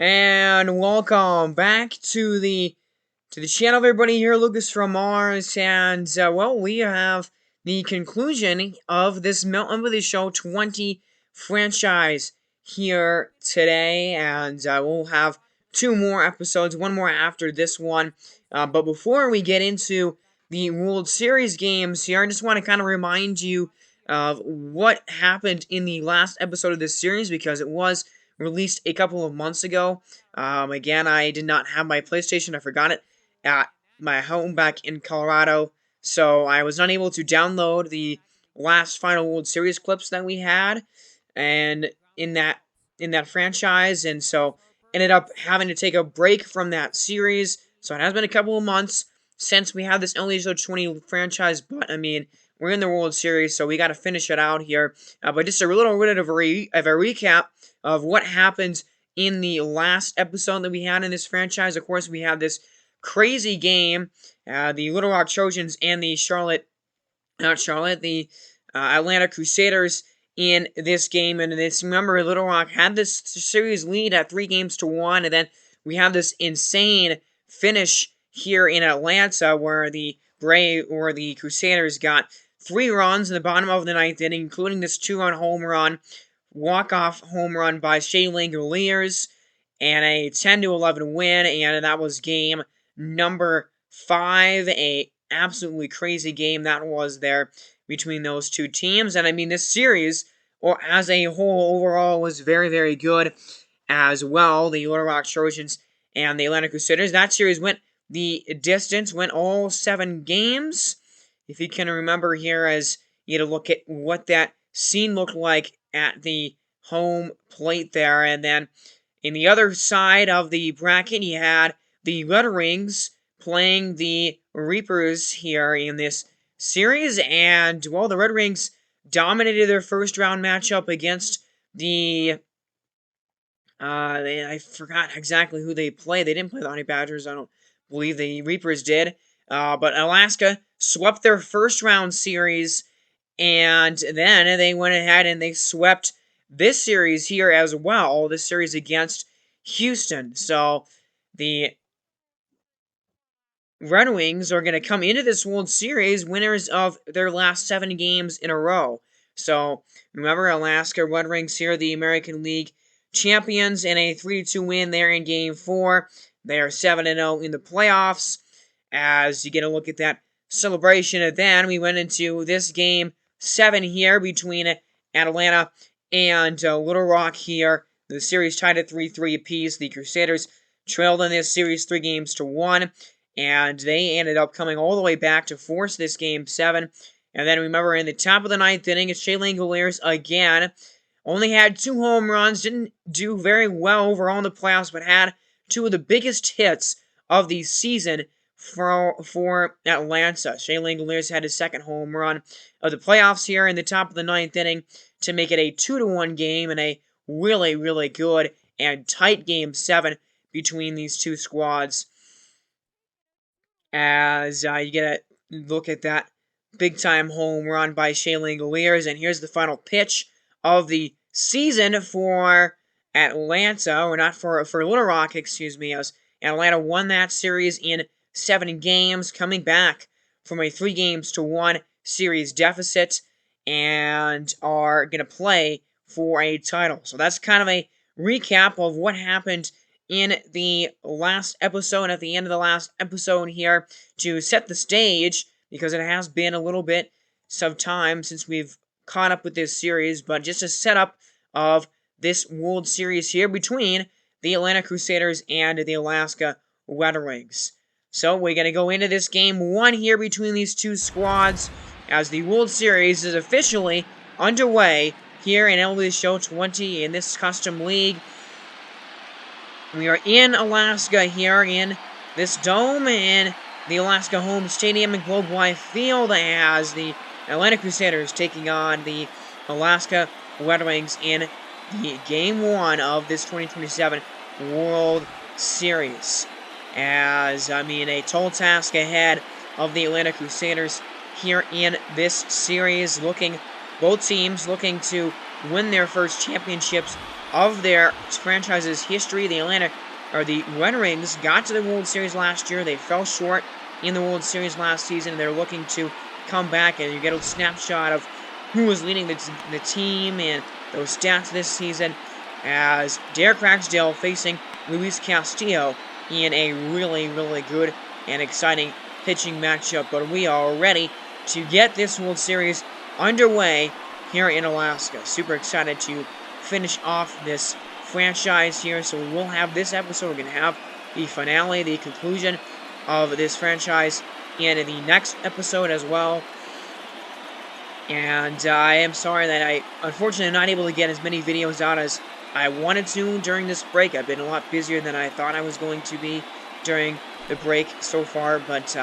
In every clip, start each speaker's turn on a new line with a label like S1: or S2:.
S1: And welcome back to the channel, everybody. Here, Lucas from Mars, and well, we have the conclusion of this MLB Show 20 franchise here today, and we'll have two more episodes, one more after this one. But before we get into the World Series games here, I just want to kind of remind you of what happened in the last episode of this series, because it was released a couple of months ago. Again, I did not have my PlayStation. I forgot it at my home back in Colorado, so I was not able to download the last final World Series clips that we had, and in that franchise, and so ended up having to take a break from that series. So it has been a couple of months since we had this MLB Show 20 franchise, but I mean, we're in the World Series, so we got to finish it out here. But just a little bit of a recap of what happened in the last episode that we had in this franchise. Of course, we had this crazy game, the Little Rock Trojans and the Atlanta Crusaders in this game. And this, remember, Little Rock had this series lead at 3-1, and then we have this insane finish here in Atlanta where the Crusaders got 3 runs in the bottom of the 9th inning, including this 2-run home run, walk-off home run by Shea Langoliers, and a 10-11 win, and that was game number 5. A absolutely crazy game that was there between those two teams. And I mean, this series, or as a whole, overall, was very, very good as well. The Little Rock Trojans and the Atlanta Crusaders. That series went the distance, went all 7 games. If you can remember here, as you had to look at what that scene looked like at the home plate there. And then in the other side of the bracket, you had the Red Wings playing the Reapers here in this series. And, well, the Red Wings dominated their first round matchup against the I forgot exactly who they played. They didn't play the Honey Badgers. I don't believe the Reapers did. But Alaska swept their first round series, and then they went ahead and they swept this series here as well. This series against Houston. So the Red Wings are going to come into this World Series winners of their last 7 games in a row. So remember, Alaska Red Wings here, the American League champions, in a 3-2 win there in Game 4. They are 7-0 in the playoffs. As you get a look at that celebration, and then we went into this Game 7 here between Atlanta and Little Rock here. The series tied at 3-3 apiece. The Crusaders trailed in this series 3-1, and they ended up coming all the way back to force this Game 7. And then remember, in the top of the 9th inning, it's Shea Langoliers again. Only had 2 home runs, didn't do very well overall in the playoffs, but had 2 of the biggest hits of the season for Atlanta. Shea Langoliers had his 2nd home run of the playoffs here in the top of the 9th inning to make it a 2-1 game, and a really, really good and tight Game 7 between these two squads. As you get a look at that big-time home run by Shea Langoliers, and here's the final pitch of the season for Atlanta, or not for Little Rock, excuse me, as Atlanta won that series in 7 games, coming back from a 3-1 series deficit, and are going to play for a title. So that's kind of a recap of what happened in the last episode, at the end of the last episode here, to set the stage, because it has been a little bit of time since we've caught up with this series, but just a setup of this World Series here between the Atlanta Crusaders and the Alaska Red Wings. So we're going to go into this Game 1 here between these two squads, as the World Series is officially underway here in MLB Show 20 in this custom league. We are in Alaska here in this dome in the Alaska Home Stadium and Globe Life Field, as the Atlanta Crusaders taking on the Alaska Red Wings in the Game 1 of this 2027 World Series. As, I mean, a tall task ahead of the Atlanta Crusaders here in this series. Both teams looking to win their first championships of their franchise's history. The Red Wings got to the World Series last year. They fell short in the World Series last season. They're looking to come back, and you get a snapshot of who was leading the team and those stats this season, as Derek Ragsdale facing Luis Castillo in a really, really good and exciting pitching matchup. But we are ready to get this World Series underway here in Alaska. Super excited to finish off this franchise here. So we will have this episode. We're going to have the finale, the conclusion of this franchise in the next episode as well. And I am sorry that I, unfortunately, am not able to get as many videos out as I wanted to during this break. I've been a lot busier than I thought I was going to be during the break so far, but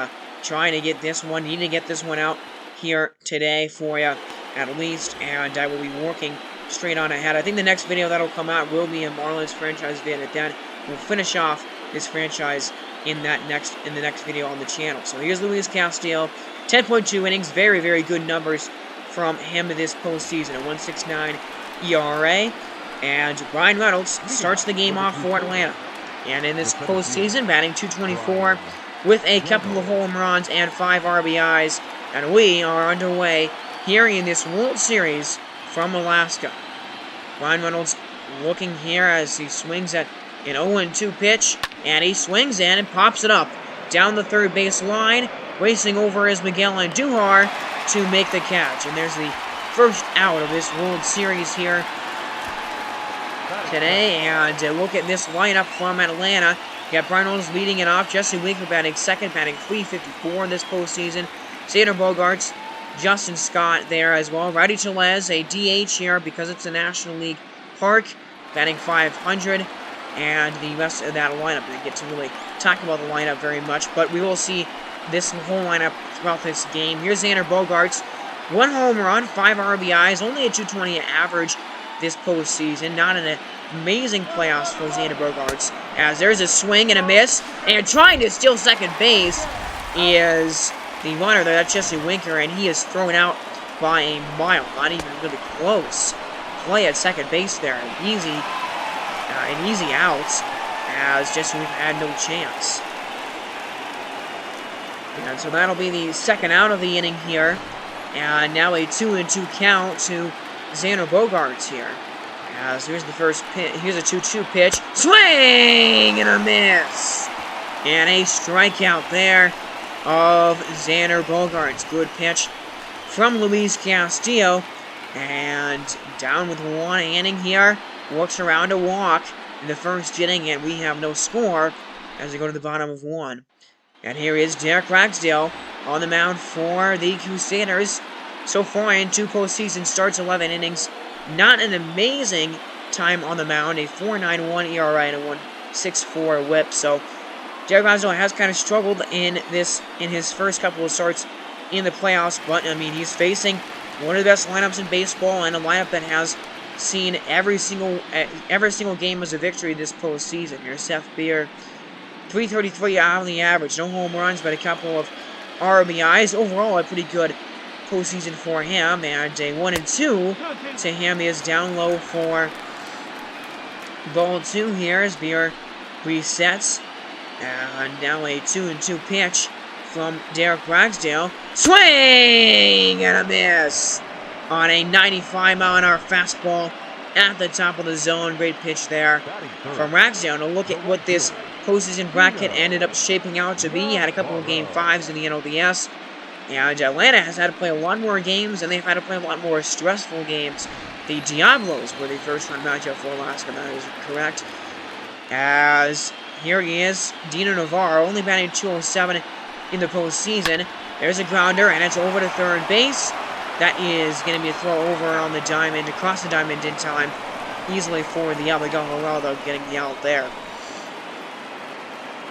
S1: trying to get this one, need to get this one out here today for you, at least, and I will be working straight on ahead. I think the next video that'll come out will be a Marlins franchise vid, and then we'll finish off this franchise in the next video on the channel. So here's Luis Castillo, 10.2 innings, very, very good numbers from him this postseason, a 1.69 ERA, and Ryan Reynolds starts the game off for Atlanta. And in this postseason, batting .224 with a couple of home runs and 5 RBIs, and we are underway here in this World Series from Alaska. Ryan Reynolds looking here as he swings at an 0-2 pitch, and he swings in and pops it up down the third base line. Racing over is Miguel Andujar to make the catch. And there's the first out of this World Series here today. And look at this lineup from Atlanta. You got Brian Reynolds leading it off. Jesse Winker batting second, batting .354 in this postseason. Xander Bogaerts, Justin Scott there as well. Rowdy Tellez, a DH here because it's a National League park, batting .500. And the rest of that lineup, I didn't get to really talk about the lineup very much, but we will see this whole lineup throughout this game. Here's Xander Bogaerts, 1 home run, 5 RBIs, only a .220 average this postseason. Not an amazing playoffs for Xander Bogaerts, as there's a swing and a miss, and trying to steal second base is the runner there. That's Jesse Winker, and he is thrown out by a mile. Not even really close. Play at second base there, an easy out, as Jesse Winker had no chance. And so that'll be the second out of the inning here. And now a 2-2 count to Xander Bogaerts here. As here's the first pitch. Here's a 2-2 pitch. Swing and a miss. And a strikeout there of Xander Bogaerts. Good pitch from Luis Castillo. And down with 1 inning here. Works around a walk in the first inning. And we have no score as we go to the bottom of 1. And here is Derek Ragsdale on the mound for the Crusaders. So far in 2 postseason starts, 11 innings. Not an amazing time on the mound. A 4.91 ERA and a 1.64 WHIP. So Derek Ragsdale has kind of struggled in his first couple of starts in the playoffs. But I mean, he's facing one of the best lineups in baseball, and a lineup that has seen every single game as a victory this postseason. Here's Seth Beer. 333 out of the average. No home runs, but a couple of RBIs. Overall, a pretty good postseason for him. And a 1-2 to him is down low for ball 2 here as Beer resets. And now a 2-2 pitch from Derek Ragsdale. Swing and a miss on a 95-mile-an-hour fastball at the top of the zone. Great pitch there from Ragsdale. Now look at what this postseason bracket ended up shaping out to be. He had a couple of Game 5s in the NLDS. And Atlanta has had to play a lot more games, and they've had to play a lot more stressful games. The Diablos were the first-round matchup for Alaska, that is correct. As here he is, Dino Navarro, only batting .207 in the postseason. There's a grounder, and it's over to third base. That is going to be a throw over on the diamond, across the diamond in time, easily for the out. Geraldo getting the out there.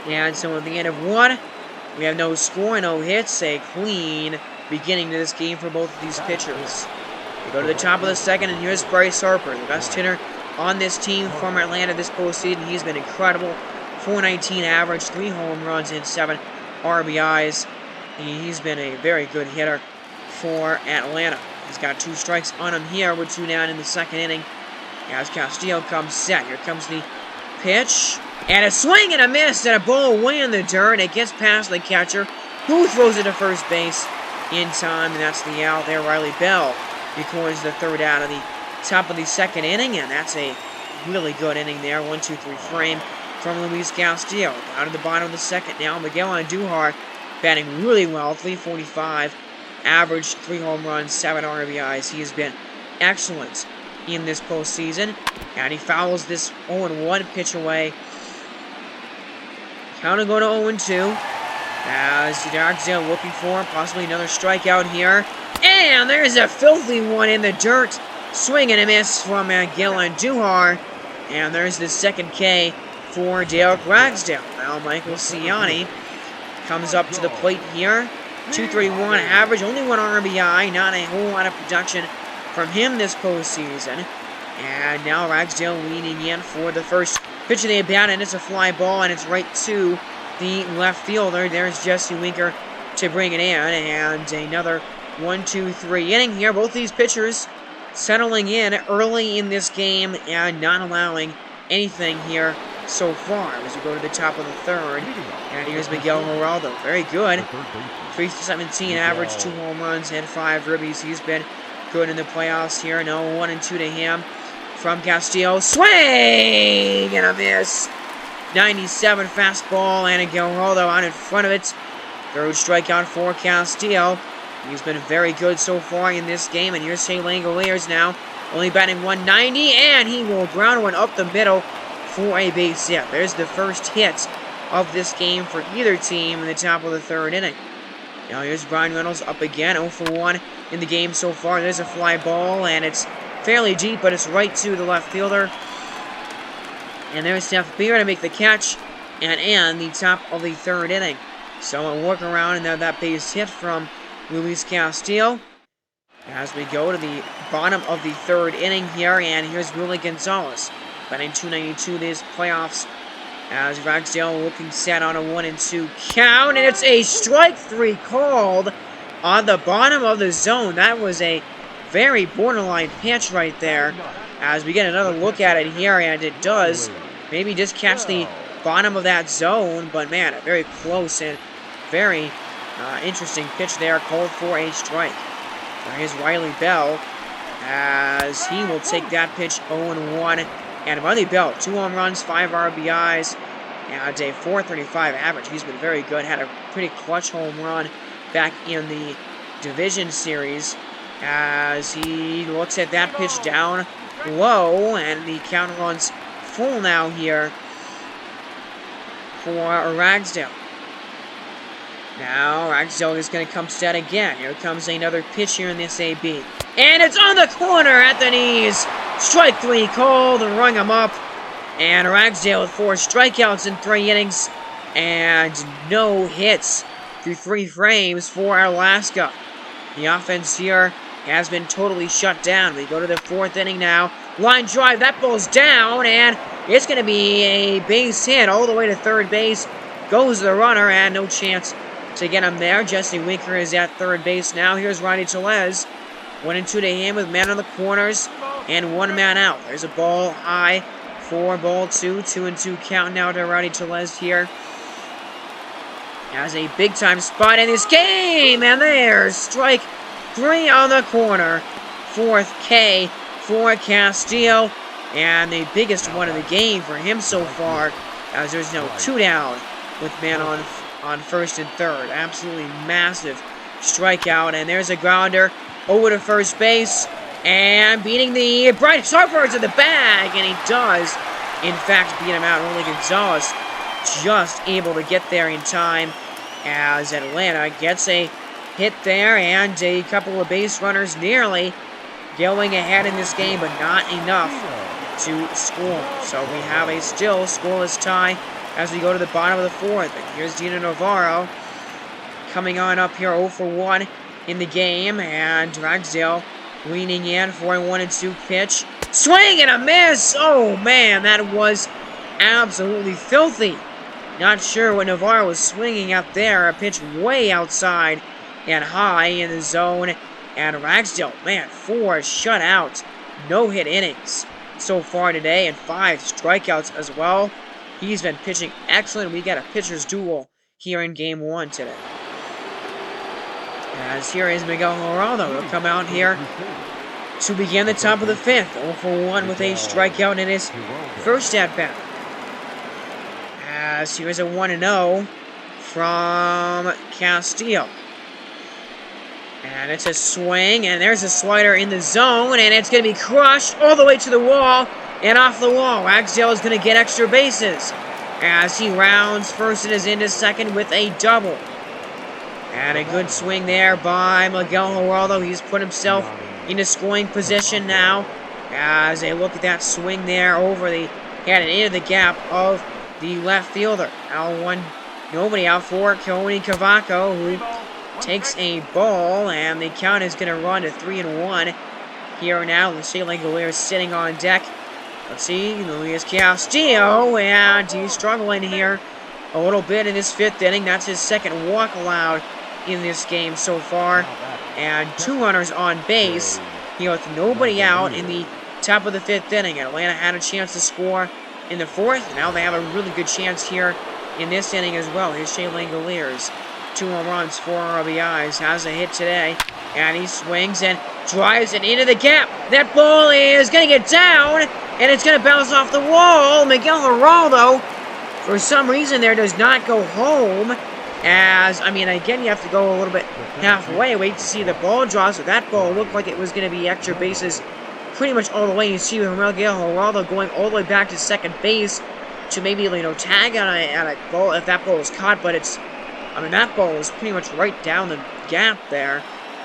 S1: And so at the end of 1, we have no score, no hits, a clean beginning to this game for both of these pitchers. We go to the top of the second, and here's Bryce Harper, the best hitter on this team from Atlanta this postseason. He's been incredible. 419 average, 3 home runs and 7 RBIs. He's been a very good hitter for Atlanta. He's got 2 strikes on him here with 2 down in the second inning. As Castillo comes set. Here comes the pitch. And a swing and a miss, and a ball way in the dirt. It gets past the catcher, who throws it to first base in time, and that's the out there. Riley Bell records the 3rd out of the top of the second inning, and that's a really good inning there. 1-2-3 frame from Luis Castillo. Down to the bottom of the second now. Miguel Andujar batting really well. 345 average, 3 home runs, 7 RBIs. He has been excellent in this postseason, and he fouls this 0-1 pitch away. Count to go to 0-2. As Ragsdale looking for possibly another strikeout here. And there's a filthy one in the dirt. Swing and a miss from Miguel Andujar. And there's the second K for Derek Ragsdale. Now Michael Ciani comes up to the plate here. 231 average, only 1 RBI. Not a whole lot of production from him this postseason. And now Ragsdale leaning in for the first pitch of the at-bat, and it's a fly ball, and it's right to the left fielder. There's Jesse Winker to bring it in, and another 1-2-3 inning here. Both these pitchers settling in early in this game and not allowing anything here so far as we go to the top of the 3rd. And here's Miguel Geraldo. Very good. 317 average, 2 home runs, and 5 ribbies. He's been good in the playoffs here. No 1-2 to him. From Castillo, swing and a miss. 97 fastball, and a Geraldo out in front of it. 3rd strikeout for Castillo. He's been very good so far in this game, and here's Shea Langoliers now, only batting 190, and he will ground one up the middle for a base hit. There's the first hit of this game for either team in the top of the 3rd inning. Now here's Brian Reynolds up again, 0-for-1 in the game so far. There's a fly ball, and it's fairly deep, but it's right to the left fielder. And there's Seth Beer to make the catch and end the top of the 3rd inning. So a work around and that base hit from Luis Castillo. As we go to the bottom of the 3rd inning here, and here's Willie Gonzalez batting 292 these playoffs. As Ragsdale looking set on a 1-2 count, and it's a strike 3 called on the bottom of the zone. That was a very borderline pitch right there. As we get another look at it here, and it does maybe just catch the bottom of that zone, but man, a very close and very interesting pitch there, called for a strike. Here's Riley Bell, as he will take that pitch 0-1. And Riley Bell, 2 home runs, 5 RBIs, and a 435 average. He's been very good, had a pretty clutch home run back in the division series, as he looks at that pitch down low, and the count runs full now here for Ragsdale. Now Ragsdale is going to come set again. Here comes another pitch here in this AB. And it's on the corner at the knees. Strike 3 called, rung him up. And Ragsdale with 4 strikeouts in 3 innings. And no hits through 3 frames for Alaska. The offense here has been totally shut down. We go to the 4th inning now. Line drive, that ball's down, and it's going to be a base hit all the way to 3rd base. Goes the runner, and no chance to get him there. Jesse Winker is at 3rd base now. Here's Ronnie Tellez. 1-2 to him with man on the corners and 1 man out. There's a ball high for ball 2. 2-2 count now to Ronnie Tellez here. Has a big-time spot in this game, and there's strike 3 on the corner. 4th K for Castillo, and the biggest one of the game for him so far, as there's no 2 down with man on 1st and 3rd. Absolutely massive strikeout, and there's a grounder over to 1st base, and beating the Bright Hartford's in the bag, and he does, in fact, beat him out. Only Gonzalez just able to get there in time, as Atlanta gets a hit there, and a couple of base runners nearly going ahead in this game, but not enough to score. So we have a still scoreless tie as we go to the bottom of the 4th. And here's Dino Navarro coming on up here 0-for-1 in the game, and Ragsdale leaning in for a 1-2 pitch. Swing and a miss! Oh man, that was absolutely filthy. Not sure what Navarro was swinging at there. A pitch way outside and high in the zone. And Ragsdale, man, 4 shutouts, no-hit innings so far today, and 5 strikeouts as well. He's been pitching excellent. We got a pitcher's duel here in Game 1 today. As here is Miguel Geraldo. He'll come out here to begin the top of the 5th. 0 for 1 with a strikeout in his first at-bat. As here's a 1-0 from Castillo. And it's a swing, and there's a slider in the zone, and it's going to be crushed all the way to the wall, and off the wall. Ragsdale is going to get extra bases as he rounds first and is into second with a double. And a good swing there by Miguel Geraldo. He's put himself into scoring position now as they look at that swing there over the head and into the gap of the left fielder. Now nobody out for Keone Cavaco, who takes a ball, and the count is going to run to 3-1 here now. The Shea Langoliers sitting on deck. Let's see, Luis Castillo, and he's struggling here a little bit in this 5th inning. That's his second walk allowed in this game so far, and 2 runners on base here with nobody out in the top of the 5th inning. Atlanta had a chance to score in the 4th, and now they have a really good chance here in this inning as well. Here's Shea Langoliers. 2 home runs, 4 RBIs, has a hit today, and he swings and drives it into the gap. That ball is going to get down, and it's going to bounce off the wall. Miguel Geraldo, for some reason there, does not go home. Again, you have to go a little bit halfway, wait to see the ball drop. So that ball looked like it was going to be extra bases pretty much all the way. You see Miguel Geraldo going all the way back to second base to maybe, tag on a ball if that ball was caught, but that ball was pretty much right down the gap there.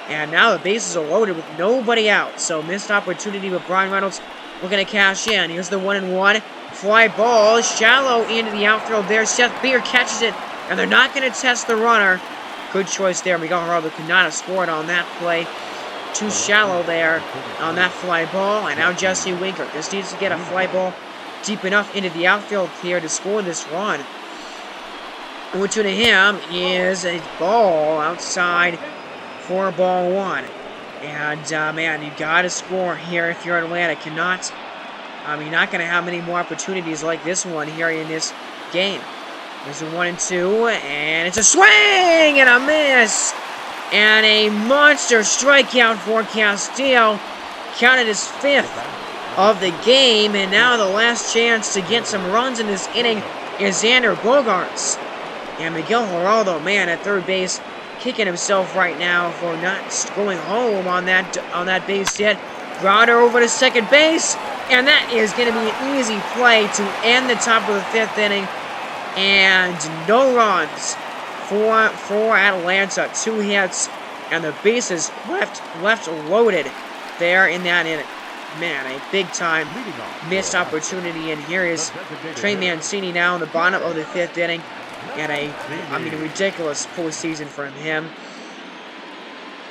S1: And now the bases are loaded with nobody out. So missed opportunity with Brian Reynolds looking to cash in. Here's the 1-1. Fly ball, shallow into the outfield there. Seth Beer catches it, and they're not going to test the runner. Good choice there. Miguel Geraldo could not have scored on that play. Too shallow there on that fly ball. And now Jesse Winker just needs to get a fly ball deep enough into the outfield here to score this run. Which to him is a ball outside for ball 1. And, man, you got to score here if you're Atlanta. You're not going to have many more opportunities like this one here in this game. There's a 1-2, and it's a swing and a miss. And a monster strikeout for Castillo. Counted his 5th of the game, and now the last chance to get some runs in this inning is Xander Bogaerts. And Miguel Geraldo, man, at third base, kicking himself right now for not going home on that base hit. Grounder over to second base, and that is going to be an easy play to end the top of the 5th inning. And no runs for Atlanta. 2 hits, and the bases left loaded there in that inning. Man, a big-time missed opportunity, and here is Trey Mancini now in the bottom of the 5th inning. And a ridiculous postseason for him.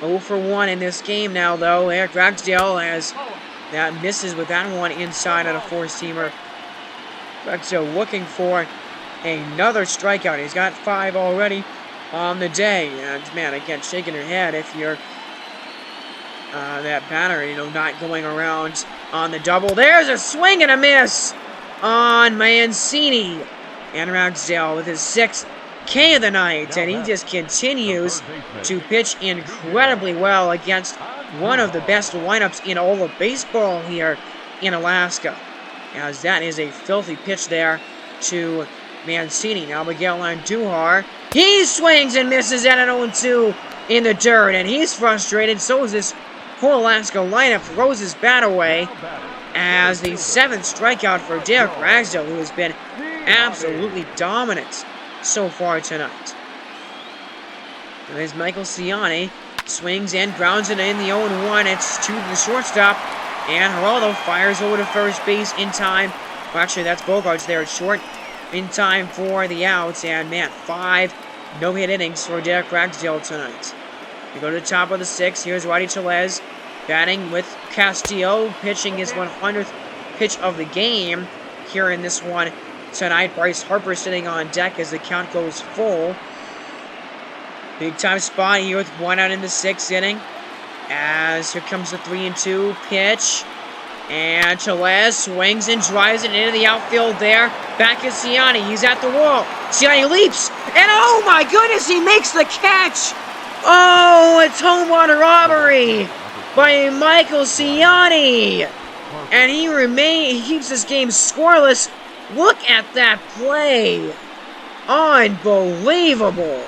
S1: 0 for 1 in this game now, though. Eric Ragsdale misses with that one inside on a 4-seamer. Ragsdale looking for another strikeout. He's got 5 already on the day. And, man, again, shaking your head if you're that batter, not going around on the double. There's a swing and a miss on Mancini. And Ragsdale with his 6th K of the night, and he just continues to pitch incredibly well against one of the best lineups in all of baseball here in Alaska. As that is a filthy pitch there to Mancini. Now Miguel Andujar, he swings and misses at an 0-2 in the dirt, and he's frustrated. So is this whole Alaska lineup. Throws his bat away as the 7th strikeout for Derek Ragsdale, who has been absolutely dominant so far tonight. There's Michael Ciani. Swings and grounds it in the 0-1. It's to the shortstop. And Geraldo fires over to first base in time. Well, actually, that's Bogaerts there at short. In time for the outs. And, man, 5 no-hit innings for Derek Ragsdale tonight. We go to the top of the 6th. Here's Roddy Tellez batting with Castillo. Pitching his 100th pitch of the game here in this one tonight. Bryce Harper sitting on deck as the count goes full. Big time spot here with 1 out in the 6th inning. As here comes the 3-2 pitch. And Chalez swings and drives it into the outfield there. Back is Ciani. He's at the wall. Ciani leaps. And oh my goodness, he makes the catch. Oh, it's home run robbery by Michael Ciani. And he keeps this game scoreless. Look at that play. Unbelievable.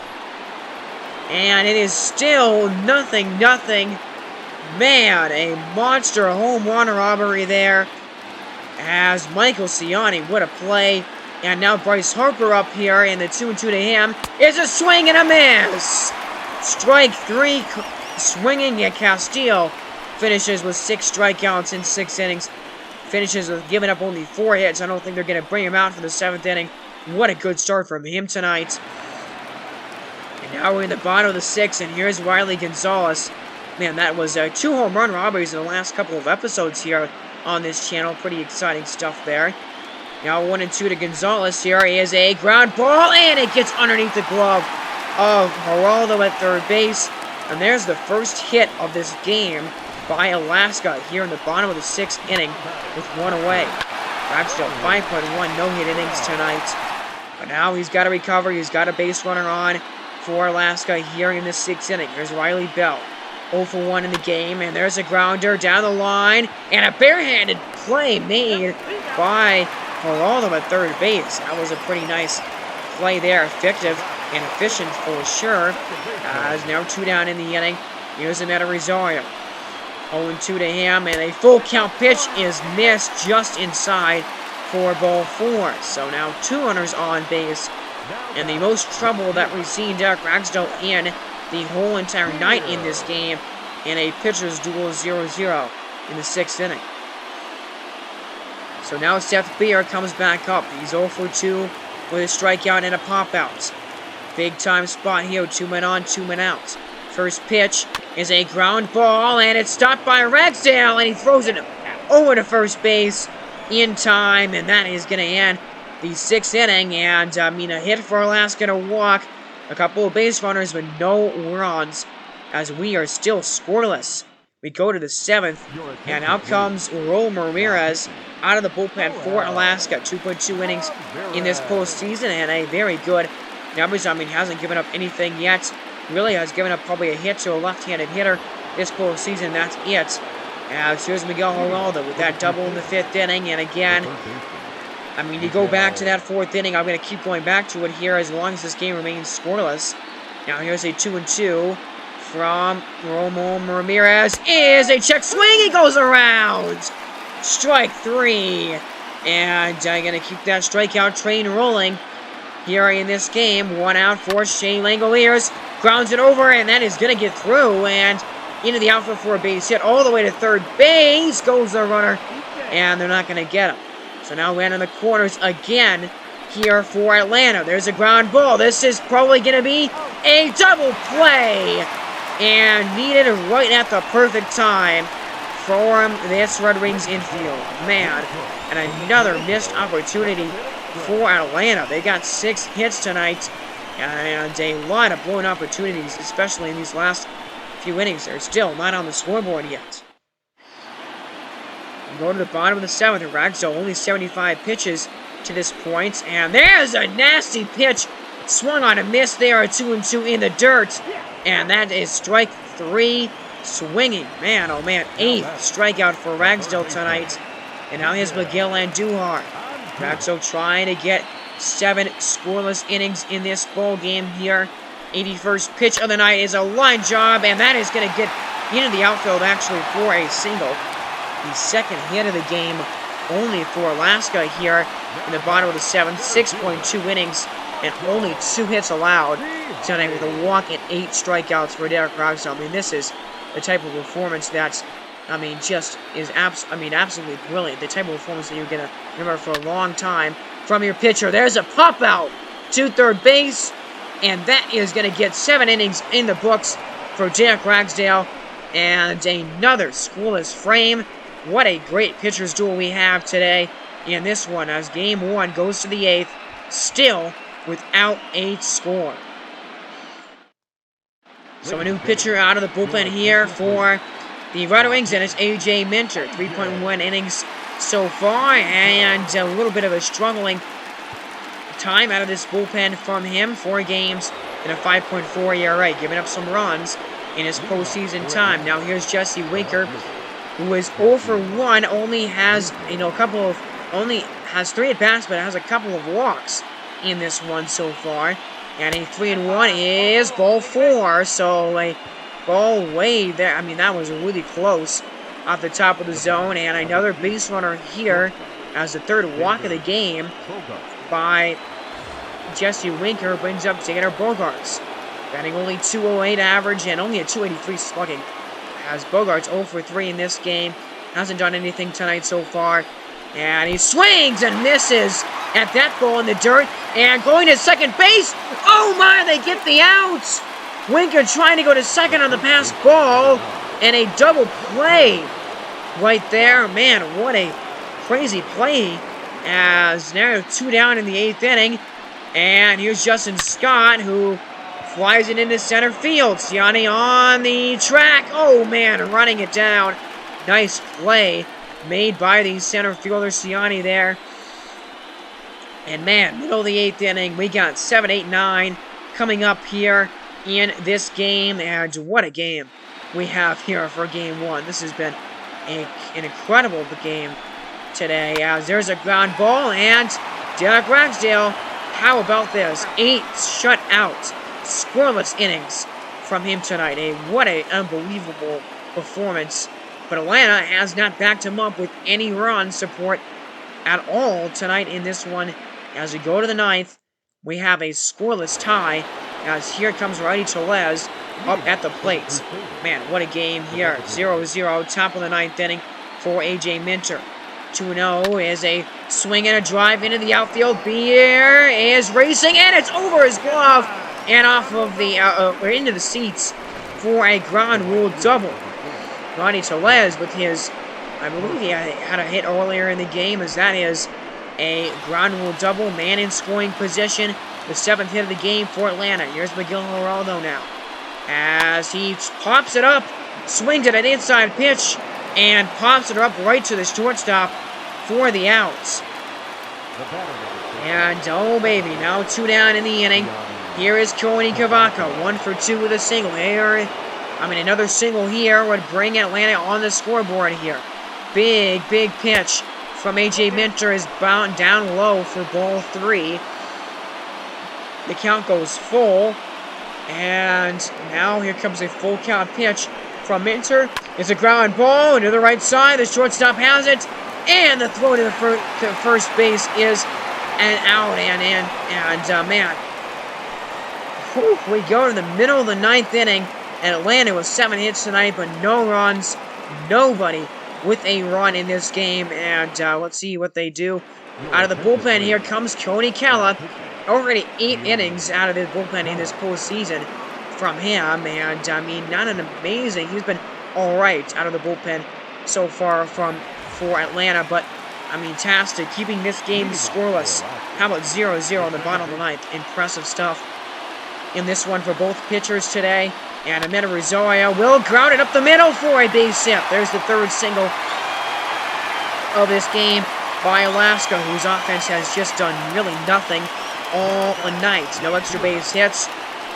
S1: And it is still 0-0. Man, a monster home run robbery there. As Michael Ciani, what a play. And now Bryce Harper up here, and the 2-2 to him is a swing and a miss. Strike 3, swinging at Castillo. Finishes with 6 strikeouts in 6 innings. Finishes with giving up only 4 hits. I don't think they're going to bring him out for the 7th inning. What a good start from him tonight. And now we're in the bottom of the 6th, and here's Riley Gonzalez. Man, that was 2 home run robberies in the last couple of episodes here on this channel. Pretty exciting stuff there. Now 1-2 to Gonzalez. Here is a ground ball, and it gets underneath the glove of Geraldo at third base. And there's the first hit of this game by Alaska here in the bottom of the 6th inning with 1 away. Ragsdale 5.1 no-hit innings tonight. But now he's got to recover. He's got a base runner on for Alaska here in the 6th inning. Here's Riley Bell. 0 for 1 in the game, and there's a grounder down the line, and a barehanded play made by Geraldo at third base. That was a pretty nice play there, effective and efficient for sure. As now 2 down in the inning. Here's Amedo Rosario. 0-2 to him, and a full count pitch is missed just inside for ball 4. So now 2 runners on base, and the most trouble that we've seen Derek Ragsdale in the whole entire night in this game, in a pitcher's duel 0-0 in the 6th inning. So now Seth Beer comes back up. He's 0 for 2 with a strikeout and a pop-out. Big time spot here, 2 men on, 2 men out. First pitch is a ground ball, and it's stopped by Ragsdale, and he throws it over to first base in time, and that is going to end the 6th inning. And a hit for Alaska to walk. A couple of base runners with no runs, as we are still scoreless. We go to the 7th, and out comes Raul Ramirez out of the bullpen for Alaska. 2.2 innings in this postseason, and a very good numbers. Hasn't given up anything yet. Really has given up probably a hit to a left-handed hitter this postseason. That's it. As here's Miguel Geraldo with that double in the 5th inning, and again, you go back to that 4th inning. I'm going to keep going back to it here as long as this game remains scoreless. Now here's a 2-2 from Raul Ramirez. Is a check swing. He goes around. Strike 3. And I'm going to keep that strikeout train rolling here in this game. 1 out for Shane Langoliers. Grounds it over, and that is going to get through. And into the outfield for a base hit. All the way to third base goes the runner. And they're not going to get him. So now we're in the corners again here for Atlanta. There's a ground ball. This is probably going to be a double play. And needed right at the perfect time from this Red Wings infield. Man, and another missed opportunity for Atlanta. They got 6 hits tonight. And a lot of blown opportunities, especially in these last few innings. They're still not on the scoreboard yet. We go to the bottom of the 7th. Ragsdale only 75 pitches to this point. And there's a nasty pitch. Swung on a miss there. A 2-2 in the dirt. And that is strike 3 swinging. Man, oh man. 8th strikeout for Ragsdale tonight. And now here's Miguel Andujar. Ragsdale trying to get 7 scoreless innings in this ball game here. 81st pitch of the night is a line job. And that is going to get into the outfield actually for a single. The 2nd hit of the game only for Alaska here in the bottom of the 7th. 6.2 innings and only 2 hits allowed tonight with a walk and 8 strikeouts for Derek Ragsdale. This is the type of performance that, just is absolutely brilliant. The type of performance that you're going to remember for a long time from your pitcher. There's a pop-out to third base, and that is going to get 7 innings in the books for Derek Ragsdale. And another scoreless frame. What a great pitcher's duel we have today in this one, as Game 1 goes to the 8th, still without a score. So a new pitcher out of the bullpen here for the Red Wings, and it's A.J. Minter. 3.1 innings so far, and a little bit of a struggling time out of this bullpen from him. 4 games and a 5.4 ERA, giving up some runs in his postseason time. Now here's Jesse Winker, who is 0 for 1, only has, only has 3 at-bats, but has a couple of walks in this one so far. And a 3-1 is ball 4, so a ball way there. I mean, that was really close off the top of the zone. And another base runner here as the 3rd walk of the game by Jesse Winker brings up Tanner Bogaerts. Batting only .208 average and only a .283 slugging. As Bogaerts 0 for 3 in this game. Hasn't done anything tonight so far. And he swings and misses at that ball in the dirt. And going to second base. Oh my, they get the outs. Winker trying to go to second on the pass ball. And a double play right there. Man, what a crazy play. As now 2 down in the 8th inning. And here's Justin Scott, who flies it into center field. Siani on the track. Oh man, running it down. Nice play made by the center fielder Siani there. And man, middle of the 8th inning, we got 7, 8, 9 coming up here in this game. And what a game we have here for game 1. This has been an incredible game today. As there's a ground ball, and Derek Ragsdale, how about this? 8 shutout, scoreless innings from him tonight. What an unbelievable performance. But Atlanta has not backed him up with any run support at all tonight in this one. As we go to the 9th, we have a scoreless tie. As here comes Righty Tellez up at the plate. Man, what a game here. 0-0, top of the 9th inning for A.J. Minter. 2-0 is a swing and a drive into the outfield. Beer is racing, and it's over his glove and off of the, or into the seats for a ground rule double. Righty Tellez with his, I believe he had a hit earlier in the game, as that is a ground rule double, man in scoring position. The 7th hit of the game for Atlanta. Here's Miguel Geraldo now, as he pops it up, swings at an inside pitch, and pops it up right to the shortstop for the outs. And oh baby, now 2 down in the inning. Here is Cody Cavaca, 1 for 2 with a single. Another single here would bring Atlanta on the scoreboard here. Big pitch from A.J. Minter is bound down low for ball 3. The count goes full. And now here comes a full count pitch from Minter. It's a ground ball into the right side. The shortstop has it. And the throw to the first base is an out. Man. We go to the middle of the 9th inning. And Atlanta with 7 hits tonight, but no runs. Nobody with a run in this game. And let's see what they do. Out of the bullpen, here comes Cody Kella. Already 8 innings out of his bullpen in this postseason from him. And, not an amazing. He's been all right out of the bullpen so far for Atlanta. But, tasked to keeping this game scoreless. How about 0-0 on the bottom of the 9th? Impressive stuff in this one for both pitchers today. And Amed Rosario will ground it up the middle for a base hit. There's the 3rd single of this game by Alaska, whose offense has just done really nothing all night. No extra base hits,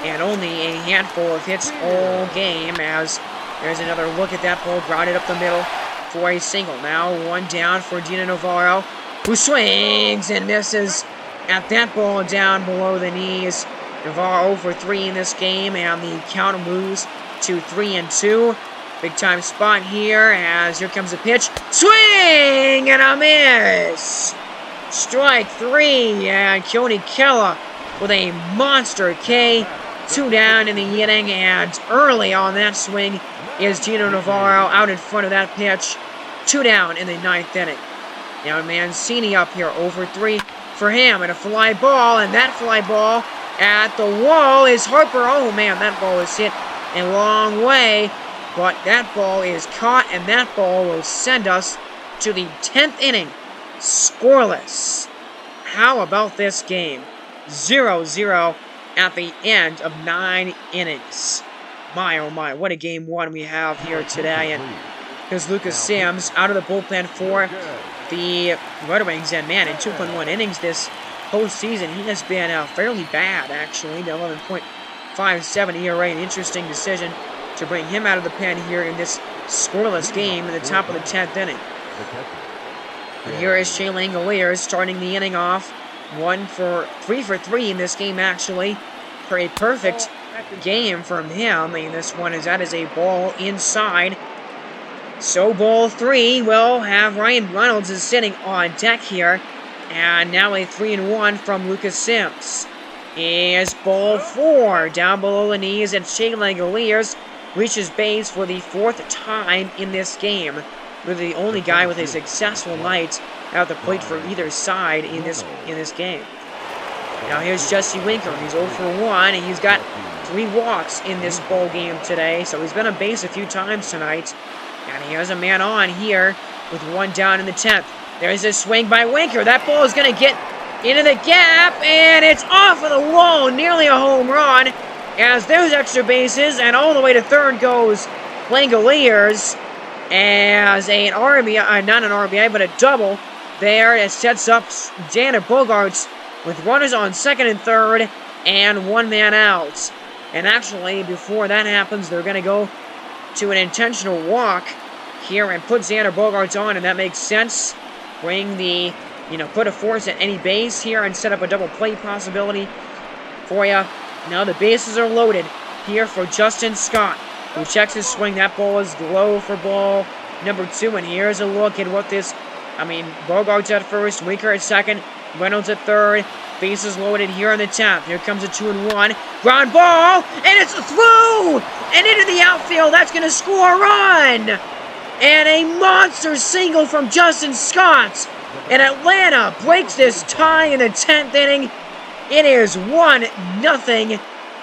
S1: and only a handful of hits all game. As there's another look at that ball, grounded up the middle for a single. Now 1 down for Dina Navarro, who swings and misses at that ball down below the knees. Navarro 0 for 3 in this game, and the count moves to 3-2. Big time spot here, as here comes a pitch. Swing and a miss! Strike 3, and Cody Kella with a monster K. 2 down in the inning, and early on that swing is Gino Navarro out in front of that pitch. 2 down in the 9th inning. Now Mancini up here, 0 for 3 for him, and a fly ball, and that fly ball at the wall is Harper. Oh man, that ball is hit a long way, but that ball is caught, and that ball will send us to the 10th inning, scoreless. How about this game? 0-0 at the end of 9 innings. My, oh my, what a game one we have here today. And here's Lucas Sims out of the bullpen for the Red Wings. And man, in 2.1 innings this postseason, he has been fairly bad, actually. The 11.57 ERA, an interesting decision to bring him out of the pen here in this scoreless game in the top of the 10th inning. And here is Shea Langoliers starting the inning off. 3 for 3 in this game, actually. For a perfect game from him. And this one is a ball inside. So ball 3 will have Ryan Reynolds is sitting on deck here. And now a 3-1 from Lucas Sims. Is ball 4 down below the knees, and Shea Langoliers reaches base for the 4th time in this game. Really the only guy with a successful night at the plate for either side in this game. Now here's Jesse Winker. He's 0 for 1, and he's got 3 walks in this ball game today. So he's been on base a few times tonight. And he has a man on here with 1 down in the 10th. There's a swing by Winker. That ball is going to get into the gap, and it's off of the wall. Nearly a home run. As there's extra bases, and all the way to third goes Langoliers as an RBI, not an RBI, but a double there. It sets up Xander Bogaerts with runners on second and third and 1 man out. And actually, before that happens, they're going to go to an intentional walk here and put Xander Bogaerts on, and that makes sense. Bring the, put a force at any base here and set up a double play possibility for you. Now the bases are loaded here for Justin Scott, who checks his swing. That ball is low for ball number 2, and here's a look at what Bogaerts at first, Winker at second, Reynolds at third, bases loaded here on the 10th. Here comes a 2-1, ground ball, and it's through, and into the outfield. That's going to score a run, and a monster single from Justin Scott, and Atlanta breaks this tie in the 10th inning. It is 1-0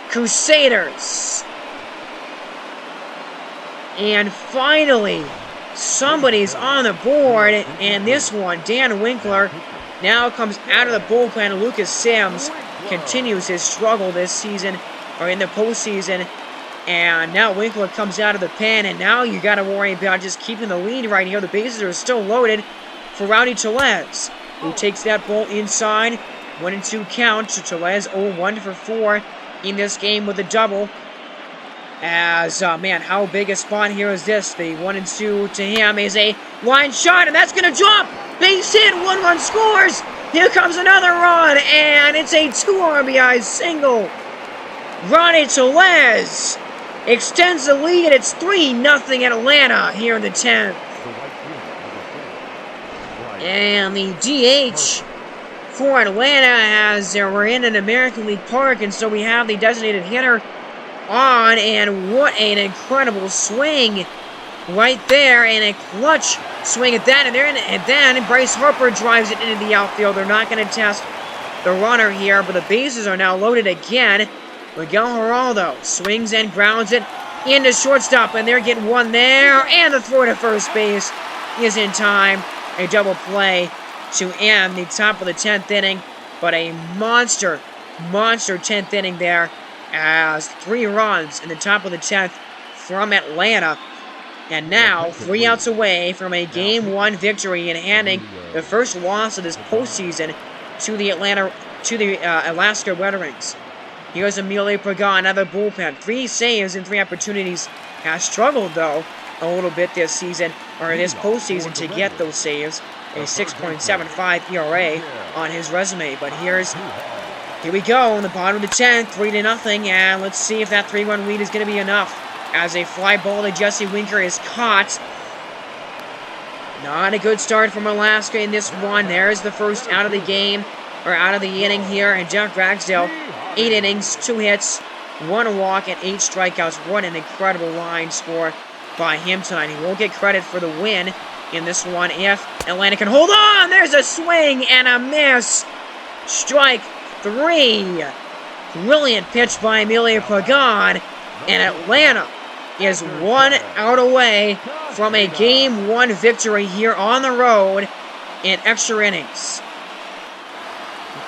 S1: Crusaders. And finally, somebody's on the board, and this one, Dan Winkler, now comes out of the bullpen. Lucas Sims continues his struggle this season, or in the postseason, and now Winkler comes out of the pen, and now you got to worry about just keeping the lead right here. The bases are still loaded for Rowdy Tellez, who takes that ball inside. 1-2 count to Tellez, 0-1 for 4 in this game with a double. As, man, how big a spot here is this? The 1-2 to him is a line shot, and that's going to drop. Base hit, 1 run scores. Here comes another run, and it's a 2 RBI single. Rowdy Tellez extends the lead. It's 3-0 Atlanta here in the 10th. And the DH for Atlanta we're in an American League Park, and so we have the designated hitter on, and what an incredible swing right there, and a clutch swing at that, and then Bryce Harper drives it into the outfield. They're not going to test the runner here, but the bases are now loaded again. Miguel Geraldo swings and grounds it into shortstop, and they're getting 1 there, and the throw to first base is in time. A double play to end the top of the 10th inning, but a monster 10th inning there, as 3 runs in the top of the 10th from Atlanta, and now 3 outs away from a Game 1 victory and handing the first loss of this postseason to the Alaska Red Wings. Here's Emilio Pagan, another bullpen, 3 saves in 3 opportunities. Has struggled though a little bit this season, or this postseason, to get those saves. A 6.75 ERA on his resume. But here we go in the bottom of the 10th, 3-0, and let's see if that 3-run lead is going to be enough. As a fly ball to Jesse Winker is caught. Not a good start from Alaska in this one. There's the first out of the game, or out of the inning here, and Jeff Ragsdale, 8 innings, 2 hits, 1 walk, and 8 strikeouts. What an incredible line score by him tonight. He won't get credit for the win in this one if Atlanta can hold on. There's a swing and a miss. Strike 3. Brilliant pitch by Emilio Pagan, and Atlanta is 1 out away from a Game 1 victory here on the road in extra innings.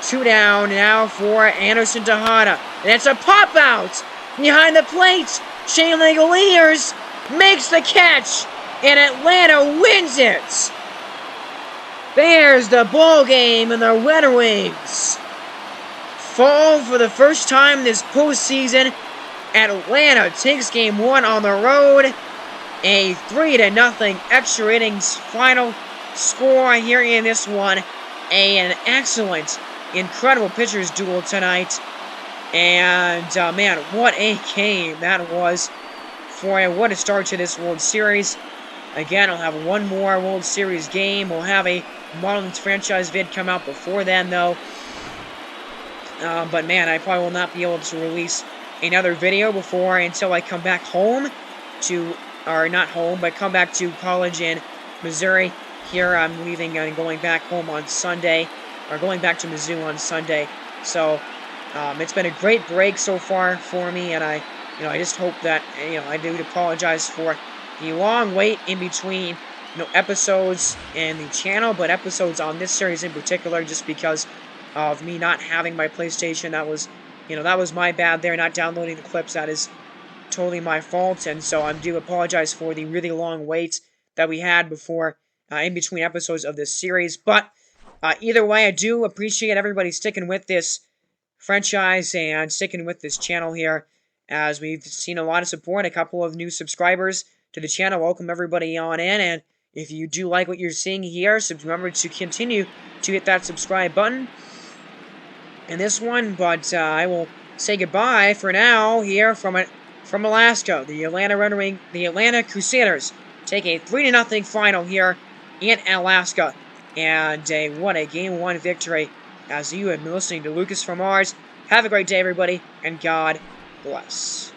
S1: 2 down now for Anderson Tejada. And it's a pop out behind the plate. Chain Langoliers makes the catch, and Atlanta wins it. There's the ball game, and the Red Wings fall for the first time this postseason. Atlanta takes game 1 on the road. A 3-0 extra innings final score here in this one. An excellent, incredible pitchers duel tonight. And, man, what a game that was for you. What a start to this World Series. Again, I'll have one more World Series game. We'll have a Marlins franchise vid come out before then, though. But, man, I probably will not be able to release another video until I come back home or not home, but come back to college in Missouri. Here I'm leaving and going back home on Sunday, or going back to Mizzou on Sunday. So it's been a great break so far for me, and I just hope that I do apologize for the long wait in between episodes in the channel, but episodes on this series in particular, just because of me not having my PlayStation. That was my bad there, not downloading the clips. That is totally my fault, and so I do apologize for the really long wait that we had before in between episodes of this series. But either way, I do appreciate everybody sticking with this franchise and sticking with this channel here, as we've seen a lot of support, a couple of new subscribers to the channel. Welcome everybody on in, and if you do like what you're seeing here, remember to continue to hit that subscribe button in this one. But I will say goodbye for now here from Alaska. The Atlanta Crusaders take a 3-0 final here in Alaska. And what a Game 1 victory, as you have been listening to Lucas from Mars. Have a great day, everybody, and God bless.